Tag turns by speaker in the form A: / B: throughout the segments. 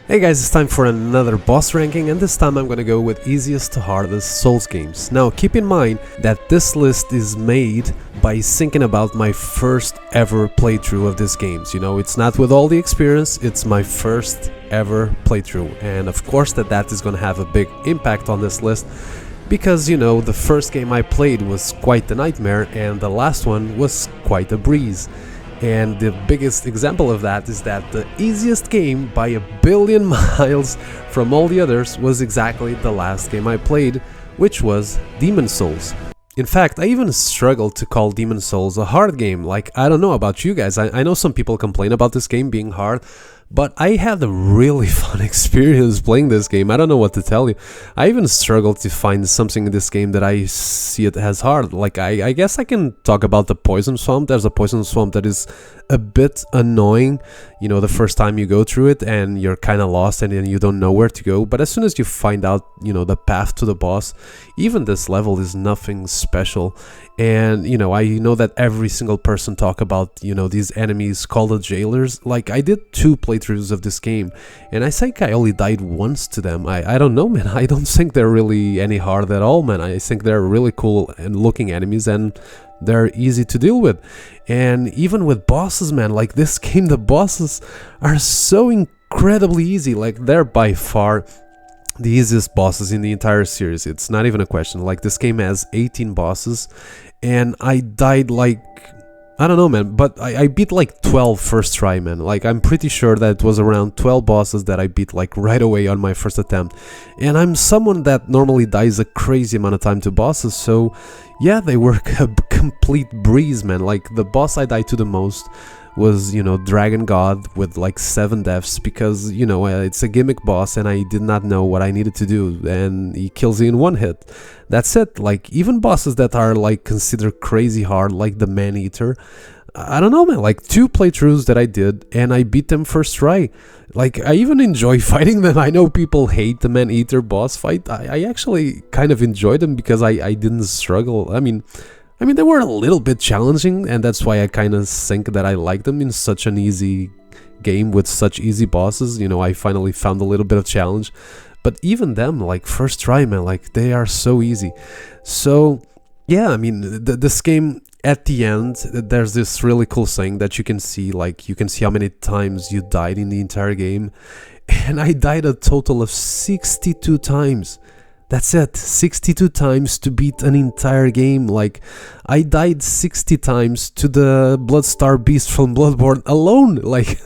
A: Hey guys, it's time for another boss ranking, and this time I'm gonna go with easiest to hardest Souls games. Now keep in mind that this list is made by thinking about my first ever playthrough of these games. You know, it's not with all the experience, it's my first ever playthrough, and of course that is gonna have a big impact on this list because, you know, the first game I played was quite the nightmare and the last one was quite a breeze. And the biggest example of that is that the easiest game by a billion miles from all the others was exactly the last game I played, which was Demon Souls. In fact, I even struggled to call Demon Souls a hard game. Like, I don't know about you guys, I know some people complain about this game being hard, but I had a really fun experience playing this game. I don't know what to tell you. I even struggled to find something in this game that I see it as hard. Like, I guess I can talk about the poison swamp. There's a poison swamp that is a bit annoying, you know, the first time you go through it and you're kind of lost and then you don't know where to go. But as soon as you find out, you know, the path to the boss, even this level is nothing special. And, you know, I know that every single person talk about, you know, these enemies called the jailers. Like, I did 2 playthroughs of this game and I think I only died once to them. I don't know, man. I don't think they're really any hard at all, man. I think they're really cool and looking enemies and they're easy to deal with. And even with bosses, man, like this game, the bosses are so incredibly easy. Like, they're by far the easiest bosses in the entire series. It's not even a question. Like, this game has 18 bosses and I died like, I don't know, man, but I beat like 12 first try, man. Like, I'm pretty sure that it was around 12 bosses that I beat like right away on my first attempt. And I'm someone that normally dies a crazy amount of time to bosses, so yeah, they were a complete breeze, man. Like, the boss I died to the most was, you know, Dragon God with like 7 deaths because, you know, it's a gimmick boss and I did not know what I needed to do and he kills you in 1 hit. That's it. Like, even bosses that are like considered crazy hard, like the Man-Eater, I don't know, man, like 2 playthroughs that I did and I beat them first try. Like, I even enjoy fighting them. I know people hate the Man-Eater boss fight. I actually kind of enjoyed them because I didn't struggle. I mean, they were a little bit challenging, and that's why I kind of think that I like them in such an easy game with such easy bosses. You know, I finally found a little bit of challenge. But even them, like, first try, man, like, they are so easy. So, yeah, I mean, this game, at the end, there's this really cool thing that you can see. Like, you can see how many times you died in the entire game. And I died a total of 62 times. That's it, 62 times to beat an entire game. Like, I died 60 times to the Bloodstar Beast from Bloodborne alone. Like,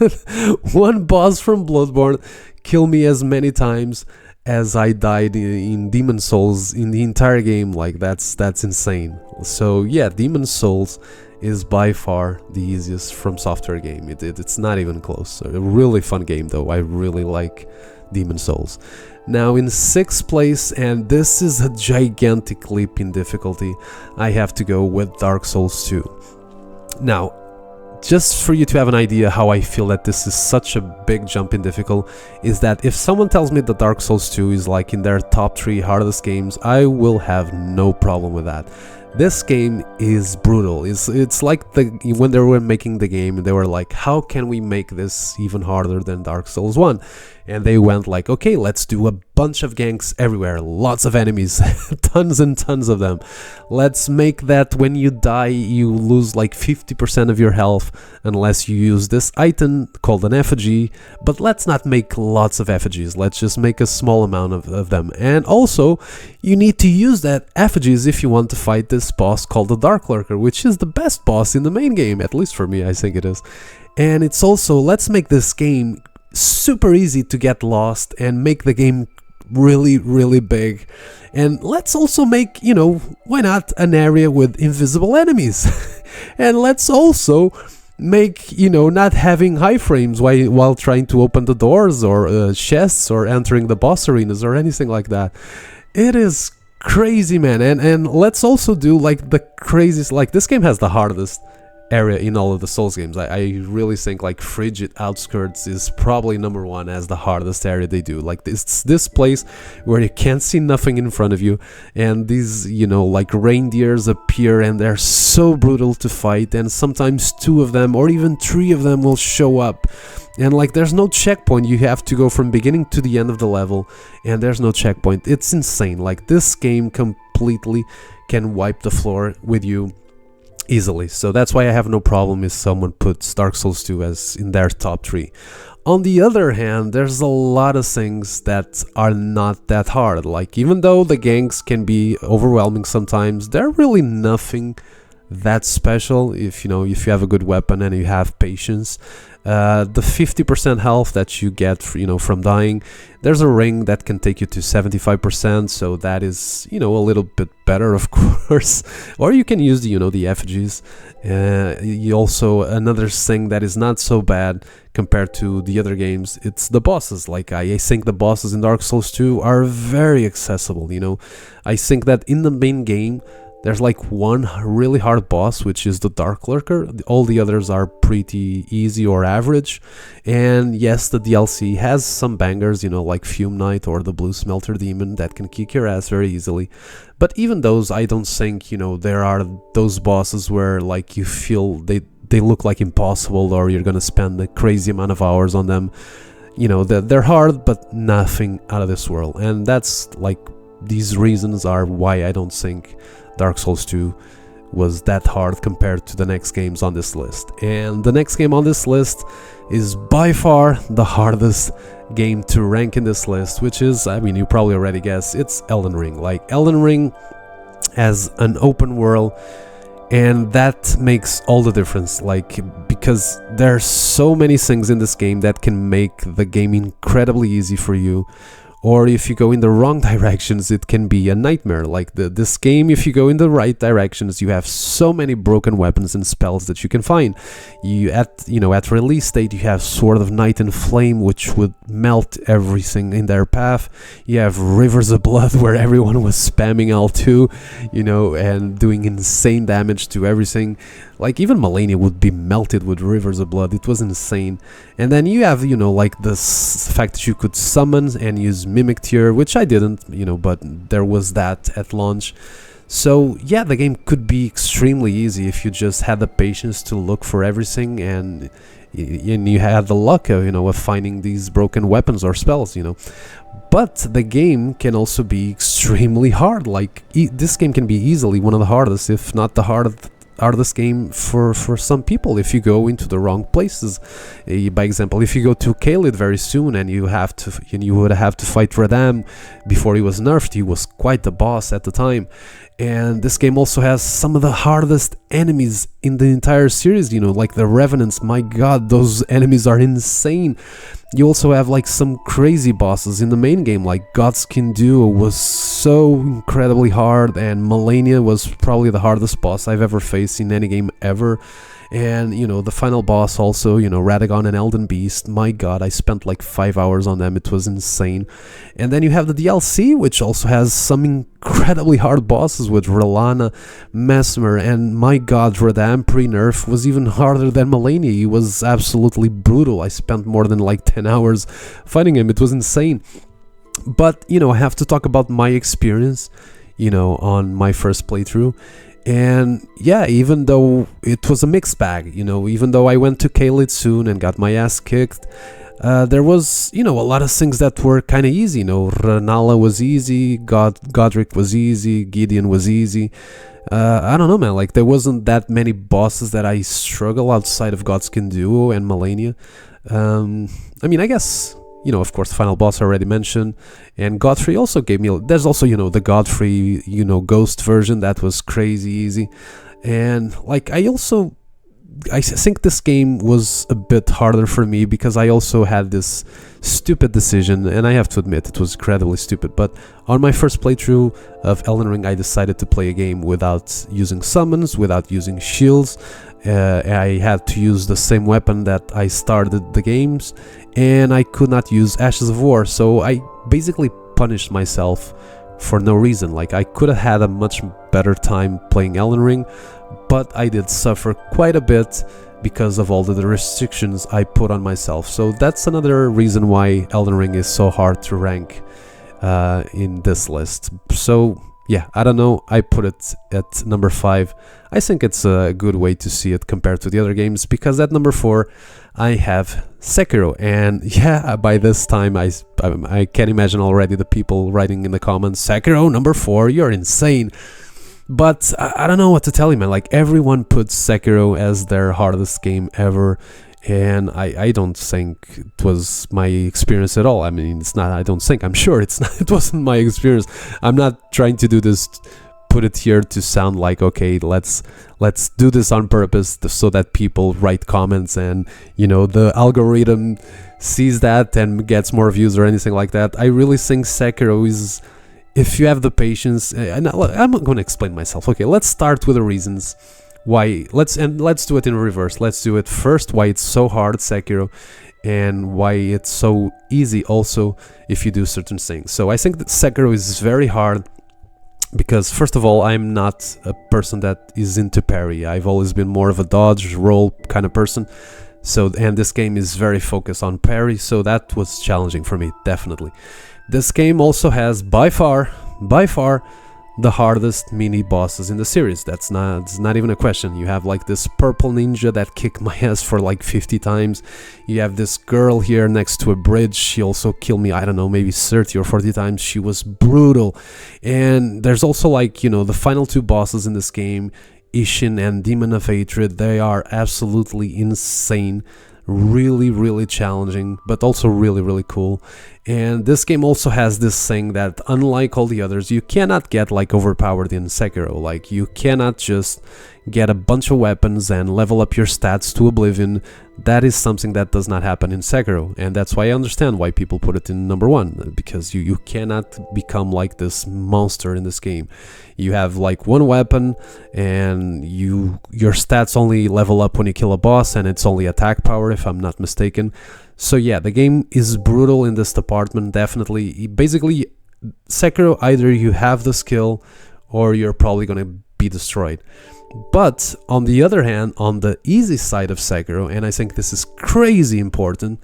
A: one boss from Bloodborne killed me as many times as I died in Demon Souls in the entire game. Like, that's insane. So yeah, Demon Souls is by far the easiest From Software game. It's not even close. A really fun game though. I really like Demon Souls. Now in 6th place, and this is a gigantic leap in difficulty, I have to go with Dark Souls 2. Now, just for you to have an idea how I feel that this is such a big jump in difficulty, is that if someone tells me that Dark Souls 2 is like in their top 3 hardest games, I will have no problem with that. This game is brutal. It's like when they were making the game, they were like, how can we make this even harder than Dark Souls 1? And they went like, okay, let's do a bunch of ganks everywhere, lots of enemies, tons and tons of them. Let's make that when you die, you lose like 50% of your health unless you use this item called an effigy. But let's not make lots of effigies, let's just make a small amount of them. And also, you need to use that effigies if you want to fight this boss called the Dark Lurker, which is the best boss in the main game, at least for me, I think it is. And it's also, let's make this game super easy to get lost and make the game really big. And let's also make, you know, why not an area with invisible enemies? And let's also make, you know, not having high frames while trying to open the doors or chests or entering the boss arenas or anything like that. It is crazy, man. And let's also do like the craziest, like, this game has the hardest area in all of the Souls games. I really think like Frigid Outskirts is probably number one as the hardest area they do. Like this place where you can't see nothing in front of you, and these, you know, like reindeers appear, and they're so brutal to fight, and sometimes two of them or even three of them will show up, and like there's no checkpoint. You have to go from beginning to the end of the level, and there's no checkpoint. It's insane. Like this game completely can wipe the floor with you easily. So that's why I have no problem if someone puts Dark Souls 2 as in their top 3. On the other hand, there's a lot of things that are not that hard. Like, even though the ganks can be overwhelming sometimes, they're really nothing that special if you have a good weapon and you have patience. The 50% health that you get from dying, there's a ring that can take you to 75%, so that is a little bit better, of course. Or you can use the effigies. You also, another thing that is not so bad compared to the other games, it's the bosses. Like, I think the bosses in Dark Souls 2 are very accessible. I think that in the main game there's like one really hard boss, which is the Dark Lurker. All the others are pretty easy or average. And yes, the DLC has some bangers, like Fume Knight or the Blue Smelter Demon that can kick your ass very easily. But even those, I don't think, there are those bosses where like you feel they look like impossible, or you're gonna spend a crazy amount of hours on them. They're hard, but nothing out of this world. And that's like, these reasons are why I don't think Dark Souls 2 was that hard compared to the next games on this list. And the next game on this list is by far the hardest game to rank in this list, which is, I mean, you probably already guessed, it's Elden Ring. Like, Elden Ring has an open world, and that makes all the difference, like, because there are so many things in this game that can make the game incredibly easy for you. Or if you go in the wrong directions, it can be a nightmare. Like this game, if you go in the right directions, you have so many broken weapons and spells that you can find. At release date, you have Sword of Night and Flame, which would melt everything in their path. You have Rivers of Blood, where everyone was spamming L2, and doing insane damage to everything. Like, even Malenia would be melted with Rivers of Blood. It was insane. And then you have, like this fact that you could summon and use Mimic Tear, which I didn't, but there was that at launch. So yeah, the game could be extremely easy if you just had the patience to look for everything, and you had the luck of finding these broken weapons or spells. But the game can also be extremely hard. Like, this game can be easily one of the hardest, if not the hardest game for some people if you go into the wrong places. By example, if you go to Caelid very soon and you would have to fight Radam before he was nerfed. He was quite the boss at the time. And this game also has some of the hardest enemies in the entire series, like the Revenants. My god, those enemies are insane. You also have like some crazy bosses in the main game, like Godskin Duo was so incredibly hard, and Malenia was probably the hardest boss I've ever faced in any game ever. And the final boss also, Radagon and Elden Beast, my god, I spent like 5 hours on them. It was insane. And then you have the DLC, which also has some incredibly hard bosses with Relana, Mesmer, and my god, Radam pre-nerf was even harder than Malenia. He was absolutely brutal. I spent more than like 10 hours fighting him. It was insane. But I have to talk about my experience on my first playthrough. And yeah, even though it was a mixed bag, even though I went to Caelid soon and got my ass kicked, there was, a lot of things that were kind of easy. Renala was easy, Godric was easy, Gideon was easy. I don't know, man, like there wasn't that many bosses that I struggle outside of Godskin Duo and Malenia. I mean, I guess, of course, the final boss I already mentioned, and Godfrey also gave me, there's also, the Godfrey, ghost version that was crazy easy. And like, I think this game was a bit harder for me because I also had this stupid decision, and I have to admit it was incredibly stupid, but on my first playthrough of Elden Ring, I decided to play a game without using summons, without using shields. I had to use the same weapon that I started the games, and I could not use Ashes of War, so I basically punished myself for no reason. Like, I could have had a much better time playing Elden Ring, but I did suffer quite a bit because of all the restrictions I put on myself. So that's another reason why Elden Ring is so hard to rank in this list. So yeah, I don't know, I put it at number 5. I think it's a good way to see it compared to the other games, because at number 4 I have Sekiro, and yeah, by this time I can imagine already the people writing in the comments, Sekiro number 4, you're insane. But I don't know what to tell you, man. Like, everyone puts Sekiro as their hardest game ever, and I don't think it was my experience at all. I mean, it's not, I don't think, I'm sure it's not, it wasn't my experience. I'm not trying to do this, put it here to sound like, okay, let's do this on purpose so that people write comments and, you know, the algorithm sees that and gets more views or anything like that. I really think Sekiro is, if you have the patience, and I'm going to explain myself. Okay, let's start with the reasons why. Let's do it in reverse. Let's do it first, why it's so hard, Sekiro, and why it's so easy also if you do certain things. So I think that Sekiro is very hard because, first of all, I'm not a person that is into parry. I've always been more of a dodge roll kind of person. So, and this game is very focused on parry, so that was challenging for me, definitely. This game also has by far the hardest mini bosses in the series. It's not even a question. You have like this purple ninja that kicked my ass for like 50 times. You have this girl here next to a bridge. She also killed me, I don't know, maybe 30 or 40 times. She was brutal. And there's also, like, you know, the final 2 bosses in this game, Ishin and Demon of Hatred. They are absolutely insane. Really challenging, but also really cool. And this game also has this thing that, unlike all the others, you cannot get like overpowered in Sekiro. Like, you cannot just get a bunch of weapons and level up your stats to oblivion. That is something that does not happen in Sekiro, and that's why I understand why people put it in number 1, because you cannot become like this monster in this game. You have like one weapon, and your stats only level up when you kill a boss, and it's only attack power if I'm not mistaken. So yeah, the game is brutal in this department, definitely. Basically, Sekiro, either you have the skill or you're probably gonna be destroyed. But on the other hand, on the easy side of Sekiro, and I think this is crazy important,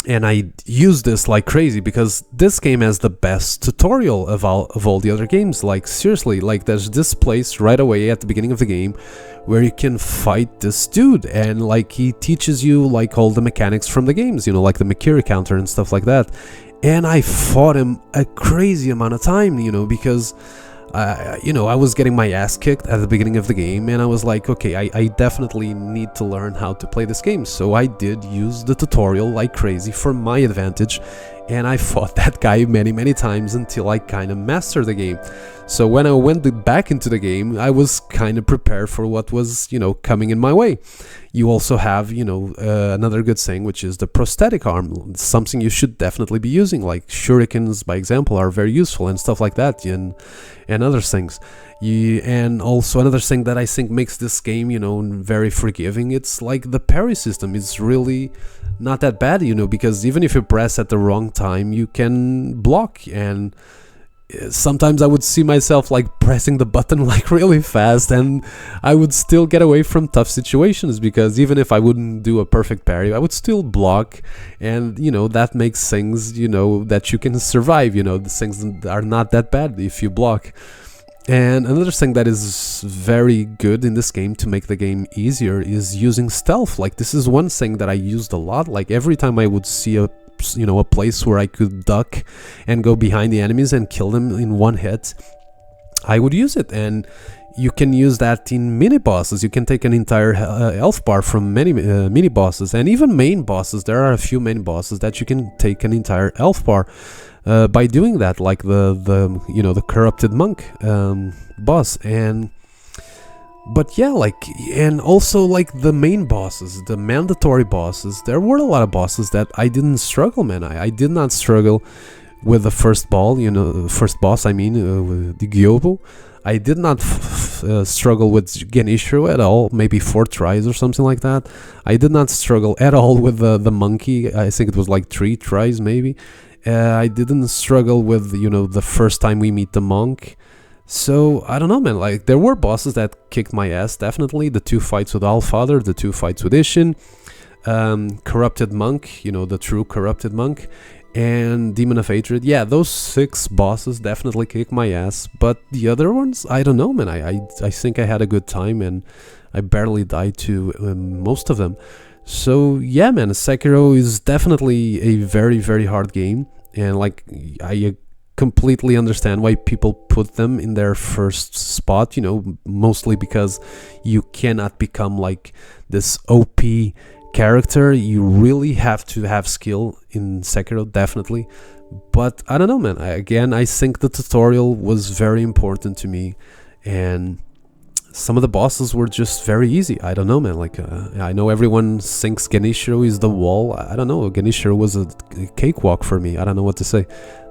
A: and I use this like crazy because this game has the best tutorial of all the other games. Like, seriously, like, there's this place right away at the beginning of the game where you can fight this dude, and like, he teaches you like all the mechanics from the games, you know, like the Makiri counter and stuff like that. And I fought him a crazy amount of time, you know, because I was getting my ass kicked at the beginning of the game, and I was like, okay, I definitely need to learn how to play this game. So I did use the tutorial like crazy for my advantage, and I fought that guy many times until I kind of mastered the game. So when I went back into the game, I was kind of prepared for what was, you know, coming in my way. You also have, you know, another good thing, which is the prosthetic arm, something you should definitely be using, like shurikens, by example, are very useful and stuff like that, and other things. And also another thing that I think makes this game, you know, very forgiving, it's like the parry system is really not that bad, you know, because even if you press at the wrong time, you can block. And sometimes I would see myself like pressing the button like really fast, and I would still get away from tough situations, because even if I wouldn't do a perfect parry, I would still block. And, you know, that makes things, you know, that you can survive, you know, the things are not that bad if you block. And another thing that is very good in this game to make the game easier is using stealth. Like, this is one thing that I used a lot. Like, every time I would see a place where I could duck and go behind the enemies and kill them in one hit, I would use it. And you can use that in mini bosses. You can take an entire health bar from many mini bosses, and even main bosses. There are a few main bosses that you can take an entire health bar by doing that, like the corrupted monk boss. But yeah, like, and also like the main bosses, the mandatory bosses, there were a lot of bosses that I didn't struggle, man. I did not struggle with the first boss, I mean, with the Gyobo. I did not struggle with Genishiro at all, maybe 4 tries or something like that. I did not struggle at all with the monkey. I think it was like 3 tries maybe. I didn't struggle with, the first time we meet the monk. So, I don't know, man, like, there were bosses that kicked my ass, definitely. The 2 fights with Allfather, the 2 fights with Ishin, Corrupted Monk, the true Corrupted Monk, and Demon of Hatred. Yeah, those 6 bosses definitely kicked my ass, but the other ones, I don't know, man. I think I had a good time, and I barely died to most of them. So, yeah, man, Sekiro is definitely a very, very hard game, and, like, I completely understand why people put them in their first spot, mostly because you cannot become like this OP character. You really have to have skill in Sekiro, definitely. But I don't know, man. I think the tutorial was very important to me, and some of the bosses were just very easy. I don't know, man. Like, I know everyone thinks Genishiro is the wall. I don't know. Genishiro was a cakewalk for me. I don't know what to say.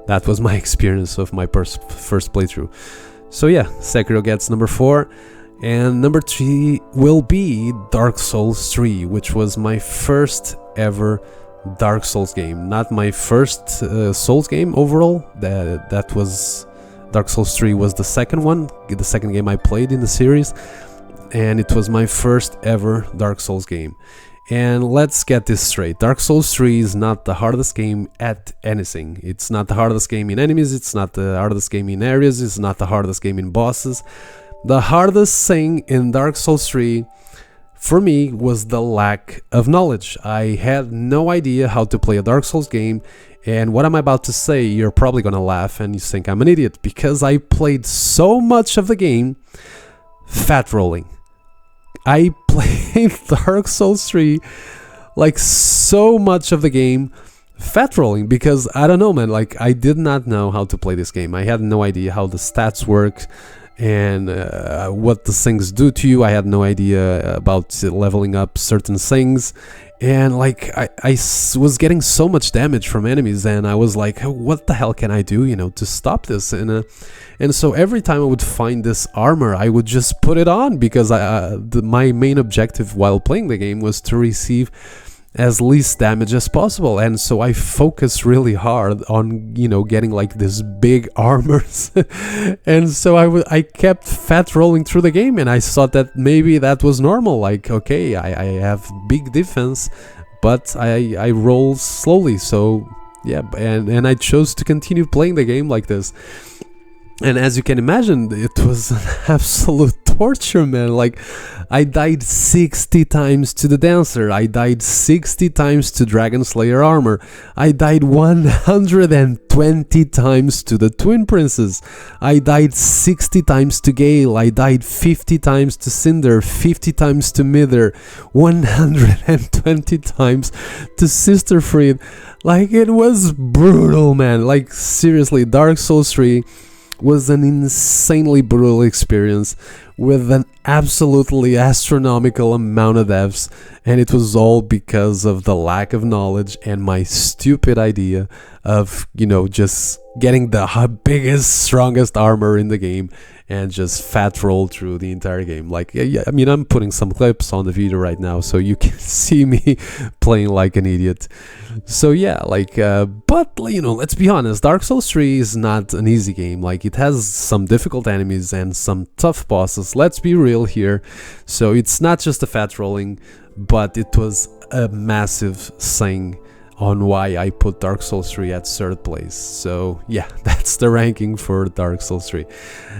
A: That was my experience of my first playthrough. So yeah, Sekiro gets number 4. And number 3 will be Dark Souls 3, which was my first ever Dark Souls game. Not my first Souls game overall. That was... Dark Souls 3 was the second one, the second game I played in the series. And it was my first ever Dark Souls game. And let's get this straight. Dark Souls 3 is not the hardest game at anything. It's not the hardest game in enemies, it's not the hardest game in areas, it's not the hardest game in bosses. The hardest thing in Dark Souls 3 for me was the lack of knowledge. I had no idea how to play a Dark Souls game, and what I'm about to say, you're probably gonna laugh and you think I'm an idiot, because I played so much of the game fat rolling. I played Dark Souls 3, like, so much of the game fat rolling, because I don't know, man, like, I did not know how to play this game. I had no idea how the stats work and what the things do to you. I had no idea about leveling up certain things, and like I was getting so much damage from enemies, and I was like, what the hell can I do, to stop this? And so every time I would find this armor, I would just put it on, because my main objective while playing the game was to receive as least damage as possible. And so I focused really hard on, getting like this big armors. And so I kept fat rolling through the game, and I thought that maybe that was normal. Like, okay, I have big defense, but I roll slowly. So yeah, and I chose to continue playing the game like this. And as you can imagine, it was an absolute torture, man. Like, I died 60 times to the Dancer. I died 60 times to Dragon Slayer armor. I died 120 times to the Twin Princes. I died 60 times to Gale. I died 50 times to Cinder, 50 times to Mither, 120 times to Sister Fried. Like, it was brutal, man. Like, seriously, Dark Souls 3 was an insanely brutal experience with an absolutely astronomical amount of deaths, and it was all because of the lack of knowledge and my stupid idea of, just getting the biggest, strongest armor in the game and just fat roll through the entire game. Like, yeah, I mean, I'm putting some clips on the video right now so you can see me playing like an idiot. So yeah, like, but let's be honest, Dark Souls 3 is not an easy game. Like, it has some difficult enemies and some tough bosses. Let's be real here. So it's not just a fat rolling, but it was a massive thing on why I put Dark Souls 3 at third place. So yeah, that's the ranking for Dark Souls 3.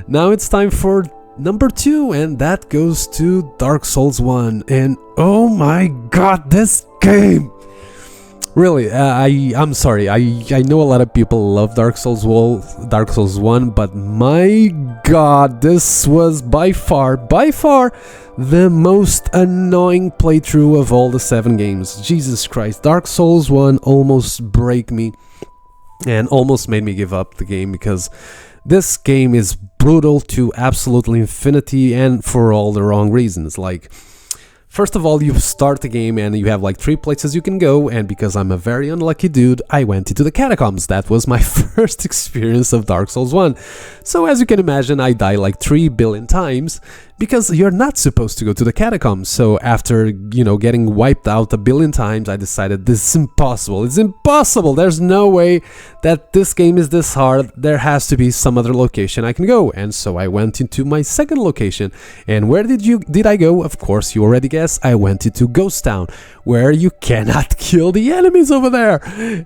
A: Now it's time for number 2, and that goes to Dark Souls 1. And oh my god, this game! Really, I'm sorry, I know a lot of people love Dark Souls 1, but my god, this was by far the most annoying playthrough of all the 7 games. Jesus Christ, Dark Souls 1 almost broke me and almost made me give up the game, because this game is brutal to absolutely infinity, and for all the wrong reasons. Like, First of all, you start the game and you have like 3 places you can go, and because I'm a very unlucky dude, I went into the catacombs. That was my first experience of Dark Souls 1. So as you can imagine, I died like 3 billion times, because you're not supposed to go to the catacombs. So after, getting wiped out 1 billion times, I decided this is impossible. It's impossible. There's no way that this game is this hard. There has to be some other location I can go. And so I went into my second location. And where did I go? Of course, you already guessed. I went into Ghost Town, where you cannot kill the enemies over there.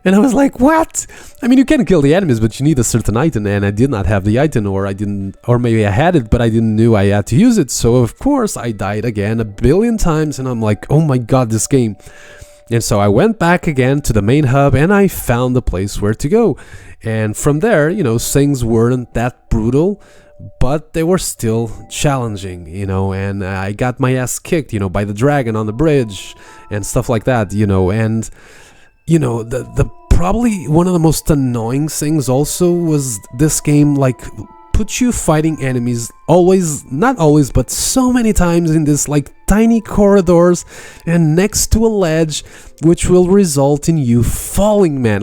A: And I was like, what? I mean, you can kill the enemies, but you need a certain item, and I did not have the item, or maybe I had it, but I didn't know I had to use it. So of course I died again 1 billion times, and I'm like, oh my god, this game. And so I went back again to the main hub, and I found the place where to go. And from there, things weren't that brutal, but they were still challenging, and I got my ass kicked, by the dragon on the bridge and stuff like that, and the probably one of the most annoying things also was this game like put you fighting enemies not always, but so many times in this like tiny corridors and next to a ledge, which will result in you falling, man.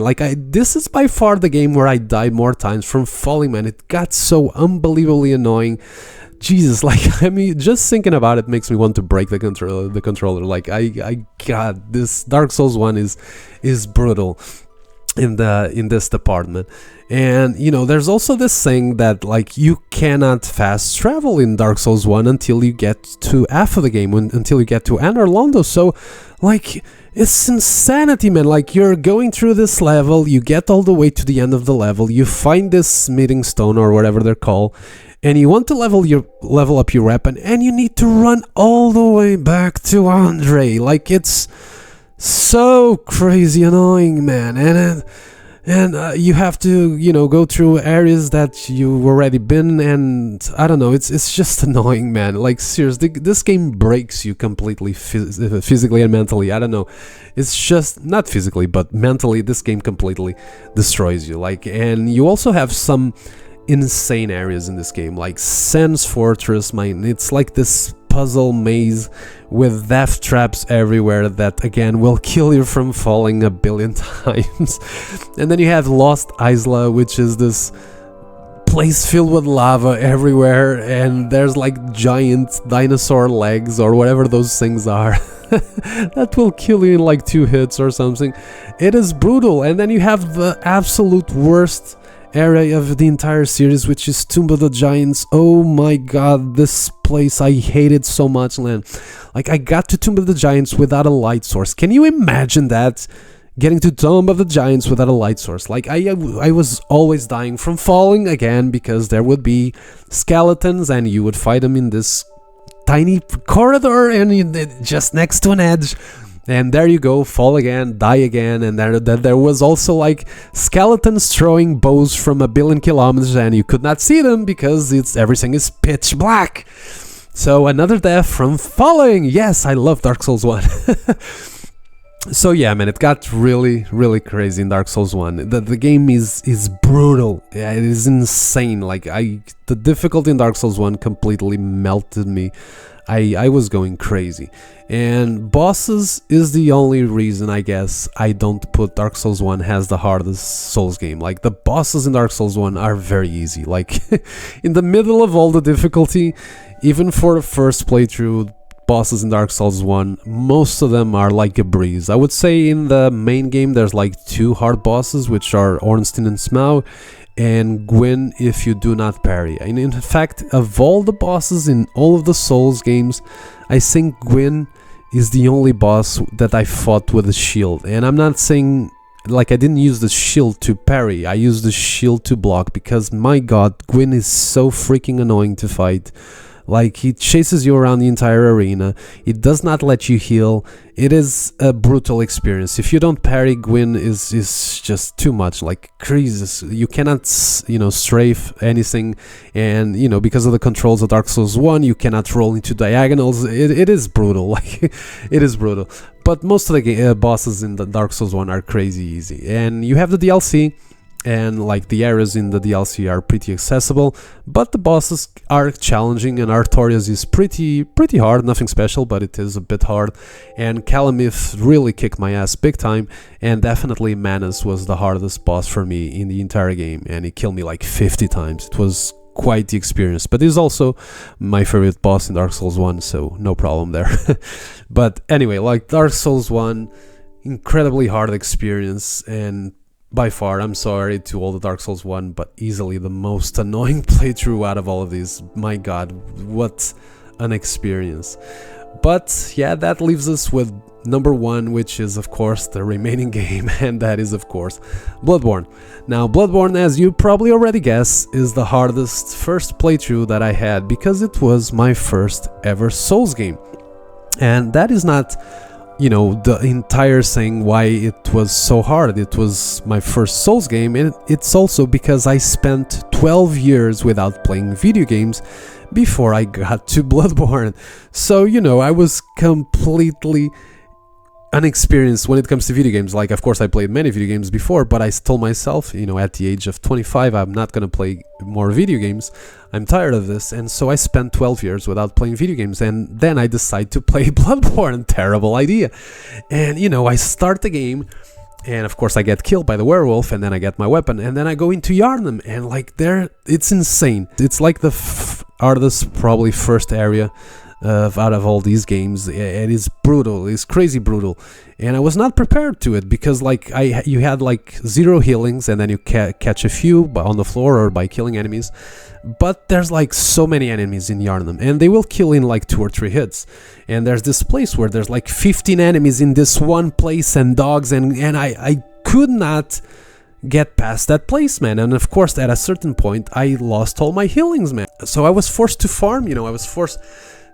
A: This is by far the game where I died more times from falling, man. It got so unbelievably annoying. Jesus, just thinking about it makes me want to break the controller. God, this Dark Souls 1 is brutal in this department. And there's also this thing that you cannot fast travel in Dark Souls 1 until you get to half of the game, until you get to Anor Londo. So it's insanity, man. You're going through this level, you get all the way to the end of the level, you find this smithing stone or whatever they're called, and you want to level up your weapon, and you need to run all the way back to Andre. It's so crazy annoying, man. And you have to go through areas that you've already been, and I don't know, it's just annoying, man. Seriously, this game breaks you completely physically and mentally. I don't know, it's just not physically but mentally, this game completely destroys you. And you also have some insane areas in this game, like Sen's Fortress, it's like this puzzle maze with death traps everywhere that again will kill you from falling 1 billion times. And then you have Lost Isla, which is this place filled with lava everywhere, and there's giant dinosaur legs or whatever those things are that will kill you in 2 hits or something. It is brutal. And then you have the absolute worst area of the entire series, which is Tomb of the Giants. Oh my god, this place, I hate it so much, man. I got to Tomb of the Giants without a light source. Can you imagine that? Getting to Tomb of the Giants without a light source. I was always dying from falling again, because there would be skeletons and you would fight them in this tiny corridor and just next to an edge. And there you go, fall again, die again, and there was also skeletons throwing bows from 1 billion kilometers, and you could not see them because everything is pitch black. So another death from falling. Yes, I love Dark Souls 1. So yeah, man, it got really, really crazy in Dark Souls 1. The game is brutal. Yeah, it is insane. The difficulty in Dark Souls 1 completely melted me. I was going crazy. And bosses is the only reason, I guess, I don't put Dark Souls 1 as the hardest Souls game. The bosses in Dark Souls 1 are very easy. In the middle of all the difficulty, even for the first playthrough, bosses in Dark Souls 1, most of them are like a breeze. I would say in the main game there's 2 hard bosses, which are Ornstein and Smaug, and Gwyn if you do not parry. And in fact, of all the bosses in all of the Souls games, I think Gwyn is the only boss that I fought with a shield. And I'm not saying I didn't use the shield to parry, I used the shield to block, because my god, Gwyn is so freaking annoying to fight. He chases you around the entire arena. It does not let you heal. It is a brutal experience. If you don't parry, Gwyn is just too much. Crazy. You cannot, strafe anything. And, because of the controls of Dark Souls 1, you cannot roll into diagonals. It is brutal. It is brutal. But most of the bosses in the Dark Souls 1 are crazy easy. And you have the DLC. and like the areas in the DLC are pretty accessible, but the bosses are challenging, and Artorias is pretty hard, nothing special, but it is a bit hard. And Calamith really kicked my ass big time, and definitely Manus was the hardest boss for me in the entire game, and he killed me like 50 times. It was quite the experience, but he's also my favorite boss in Dark Souls 1, so no problem there. But anyway, like Dark Souls 1, incredibly hard experience, and by far, I'm sorry to all the Dark Souls 1, but easily the most annoying playthrough out of all of these. My god, what an experience. But yeah, that leaves us with number 1, which is of course the remaining game, and that is of course Bloodborne. Now Bloodborne, as you probably already guess, is the hardest first playthrough that I had, because it was my first ever Souls game. And that is not, you know, the entire saying why it was so hard. It was my first Souls game, and it's also because I spent 12 years without playing video games before I got to Bloodborne. So, you know, I was completely unexperienced when it comes to video games. Like, of course, I played many video games before, but I told myself, you know, at the age of 25, I'm not gonna play more video games. I'm tired of this, and so I spent 12 years without playing video games, and then I decide to play Bloodborne. Terrible idea. And, you know, I start the game, and of course I get killed by the werewolf, and then I get my weapon, and then I go into Yharnam, and like there, it's insane. It's like the hardest, probably first area out of all these games. It is brutal. It's crazy brutal, and I was not prepared to it, because like you had like 0 healings, and then you catch a few on the floor or by killing enemies. But there's like so many enemies in Yharnam, and they will kill in like 2 or 3 hits. And there's this place where there's like 15 enemies in this one place, and dogs, and I could not get past that place, man. And of course at a certain point I lost all my healings, man. So I was forced to farm, you know, I was forced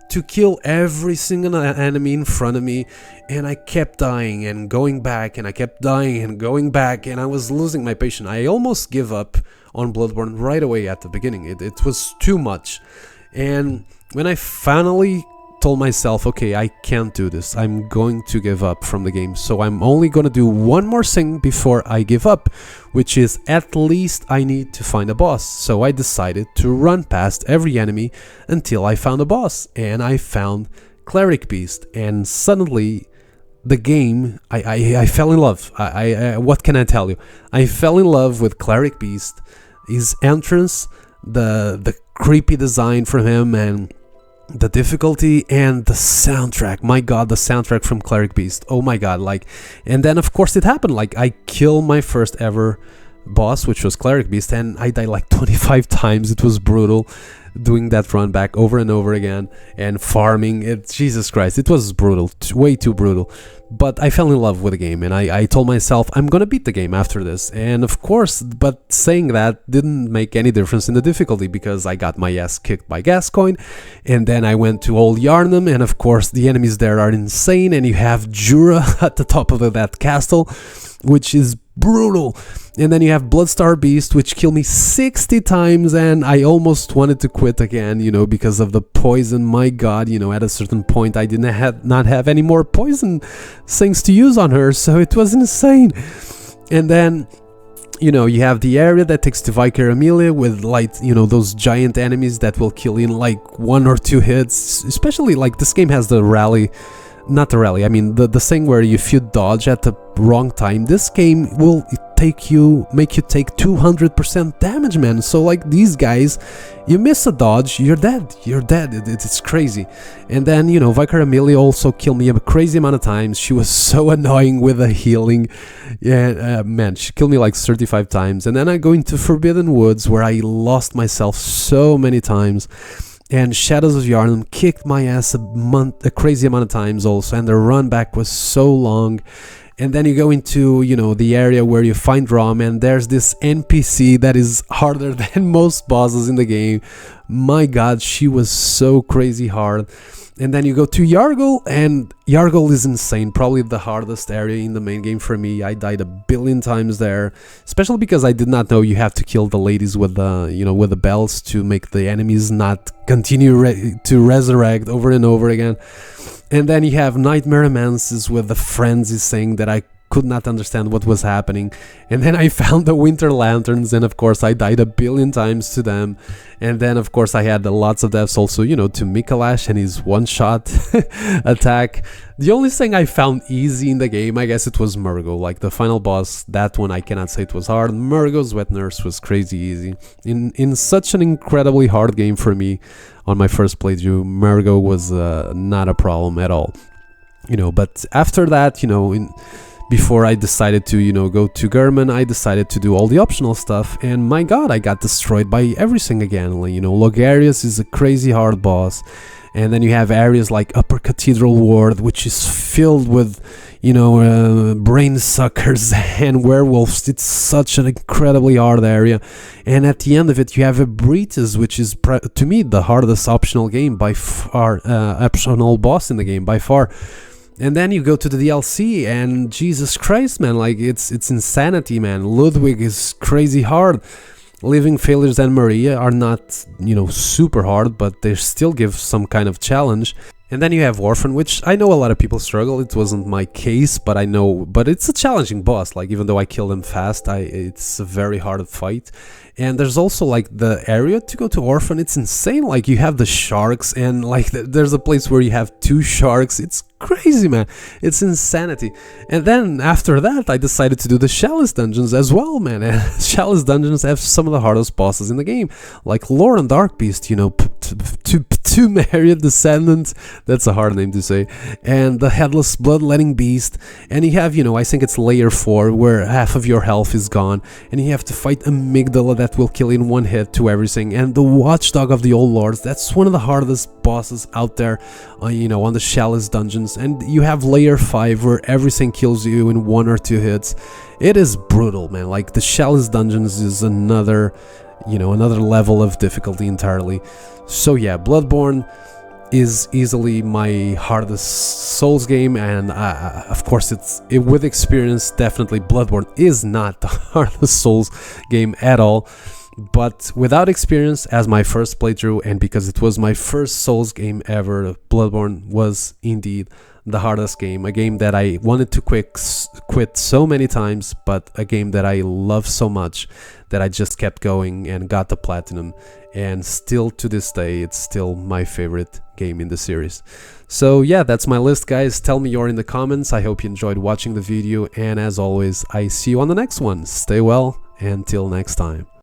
A: to kill every single enemy in front of me, and I kept dying and going back, and I kept dying and going back, and I was losing my patience. I almost give up on Bloodborne right away at the beginning. It was too much. And when I finally told myself, okay, I can't do this, I'm going to give up from the game, so I'm only gonna do one more thing before I give up, which is at least I need to find a boss. So I decided to run past every enemy until I found a boss, and I found Cleric Beast, and suddenly the game, I fell in love. What can I tell you? I fell in love with Cleric Beast, his entrance, the creepy design from him, and the difficulty, and the soundtrack. My god, the soundtrack from Cleric Beast. Oh my god, like, and then of course it happened. Like, I killed my first ever boss, which was Cleric Beast, and I died like 25 times. It was brutal doing that run back over and over again, and farming it. Jesus Christ, it was brutal, way too brutal. But I fell in love with the game, and I told myself I'm gonna beat the game after this. And of course, but saying that didn't make any difference in the difficulty, because I got my ass kicked by Gascoigne, and then I went to Old Yharnam, and of course the enemies there are insane, and you have Jura at the top of that castle, which is brutal. And then you have Bloodstar Beast, which killed me 60 times, and I almost wanted to quit again, you know, because of the poison. My god, you know, at a certain point I didn't not have any more poison things to use on her, so it was insane. And then, you know, you have the area that takes to Vicar Amelia with, like, you know, those giant enemies that will kill in like 1 or 2 hits. Especially, like, this game has the rally, not the rally, I mean the thing where if you dodge at the wrong time, this game will make you take 200% damage, man. So like, these guys, you miss a dodge, you're dead. It's crazy. And then, you know, Vicar Amelia also killed me a crazy amount of times. She was so annoying with the healing. Yeah, man, she killed me like 35 times. And then I go into Forbidden Woods, where I lost myself so many times. And Shadows of Yharnam kicked my ass a crazy amount of times also, and the run back was so long. And then you go into, you know, the area where you find Rom, and there's this NPC that is harder than most bosses in the game. My god, she was so crazy hard. And then you go to Yargle, and Yargle is insane, probably the hardest area in the main game for me. I died a billion times there, especially because I did not know you have to kill the ladies with the, you know, with the bells to make the enemies not continue to resurrect over and over again. And then you have Nightmare Amances with the frenzy saying that I could not understand what was happening. And then I found the winter lanterns, and of course I died a billion times to them. And then of course I had lots of deaths also, you know, to Mikolash and his one-shot attack. The only thing I found easy in the game, I guess it was Murgo, like the final boss. That one I cannot say it was hard. Murgo's Wet Nurse was crazy easy. In such an incredibly hard game for me on my first playthrough, Murgo was not a problem at all. You know, but after that, you know, before I decided to, you know, go to Gurman, I decided to do all the optional stuff, and my god, I got destroyed by everything again. Like, you know, Logarius is a crazy hard boss, and then you have areas like Upper Cathedral Ward, which is filled with, you know, brain suckers and werewolves. It's such an incredibly hard area, and at the end of it, you have Ebritas, which is, to me, the hardest optional game by far, optional boss in the game by far. And then you go to the DLC, and Jesus Christ, man, like it's insanity, man. Ludwig is crazy hard. Living Failures and Maria are not, you know, super hard, but they still give some kind of challenge. And then you have Orphan, which I know a lot of people struggle. It wasn't my case, but I know, but it's a challenging boss. Like, even though I kill him fast, it's a very hard fight. And there's also like the area to go to Orphan. It's insane. Like, you have the sharks, and like there's a place where you have 2 sharks. It's crazy, man. It's insanity. And then after that, I decided to do the Chalice dungeons as well, man. And Chalice dungeons have some of the hardest bosses in the game, like Lord and Dark Beast, you know, to Myriad Descendant, that's a hard name to say, and the Headless Bloodletting Beast. And you have, you know, I think it's layer 4, where half of your health is gone, and you have to fight Amygdala that will kill in 1 hit to everything, and the Watchdog of the Old Lords, that's one of the hardest bosses out there, you know, on the Chalice dungeons. And you have layer 5, where everything kills you in 1 or 2 hits. It is brutal, man. Like, the Chalice dungeons is another, you know, another level of difficulty entirely. So yeah, Bloodborne is easily my hardest Souls game, and of course with experience, definitely Bloodborne is not the hardest Souls game at all. But without experience, as my first playthrough, and because it was my first Souls game ever, Bloodborne was indeed the hardest game. A game that I wanted to quit so many times, but a game that I love so much that I just kept going and got the platinum. And still to this day, it's still my favorite game in the series. So yeah, that's my list, guys. Tell me yours in the comments. I hope you enjoyed watching the video, and as always, I see you on the next one. Stay well, and till next time.